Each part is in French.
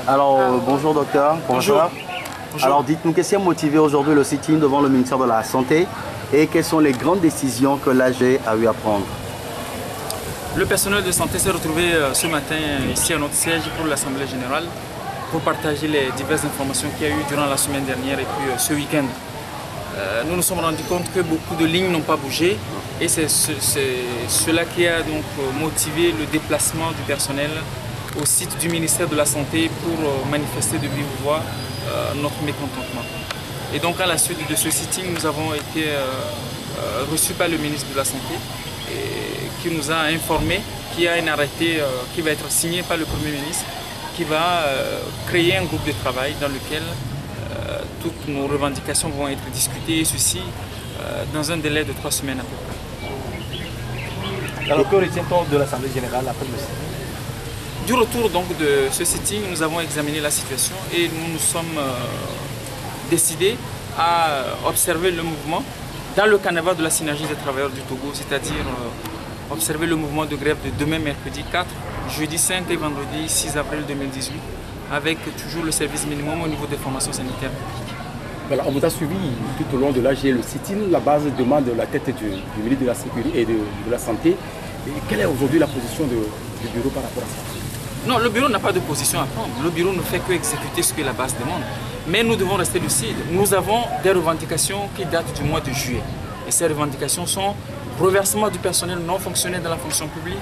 Alors, bonjour docteur, comment ça va? Bonjour. Alors dites-nous, qu'est-ce qui a motivé aujourd'hui le sit-in devant le ministère de la Santé et quelles sont les grandes décisions que l'AG a eu à prendre? Le personnel de santé s'est retrouvé ce matin ici à notre siège pour l'Assemblée générale pour partager les diverses informations qu'il y a eu durant la semaine dernière et puis ce week-end. Nous nous sommes rendus compte que beaucoup de lignes n'ont pas bougé et c'est cela qui a donc motivé le déplacement du personnel au site du ministère de la Santé pour manifester de vive voix notre mécontentement. Et donc à la suite de ce sitting, nous avons été reçus par le ministre de la Santé et qui nous a informé qu'il y a un arrêté qui va être signé par le Premier ministre qui va créer un groupe de travail dans lequel toutes nos revendications vont être discutées et ceci dans un délai de 3 semaines à peu près. Alors que retient-on de l'Assemblée générale après le sitting? Du retour donc de ce sitting, nous avons examiné la situation et nous nous sommes décidés à observer le mouvement dans le canevas de la synergie des travailleurs du Togo, c'est-à-dire observer le mouvement de grève de demain mercredi 4, jeudi 5 et vendredi 6 avril 2018, avec toujours le service minimum au niveau des formations sanitaires publiques. Voilà, on vous a suivi tout au long de l'AG, le sit-in. La base demande la tête du ministre de la Sécurité et de la Santé. Et quelle est aujourd'hui la position du bureau par rapport à ça? Non, le bureau n'a pas de position à prendre. Le bureau ne fait que exécuter ce que la base demande. Mais nous devons rester lucides. Nous avons des revendications qui datent du mois de juillet. Et ces revendications sont reversement du personnel non fonctionnel dans la fonction publique,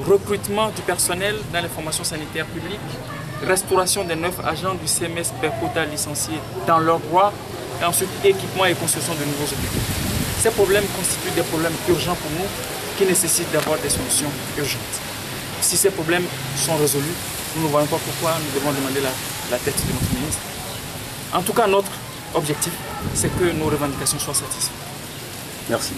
recrutement du personnel dans les formations sanitaires publiques, restauration des 9 agents du CMS per quota licenciés dans leurs droits, et ensuite équipement et construction de nouveaux hôpitaux. Ces problèmes constituent des problèmes urgents pour nous qui nécessitent d'avoir des solutions urgentes. Si ces problèmes sont résolus, nous ne voyons pas pourquoi nous devons demander la tête de notre ministre. En tout cas, notre objectif, c'est que nos revendications soient satisfaites. Merci.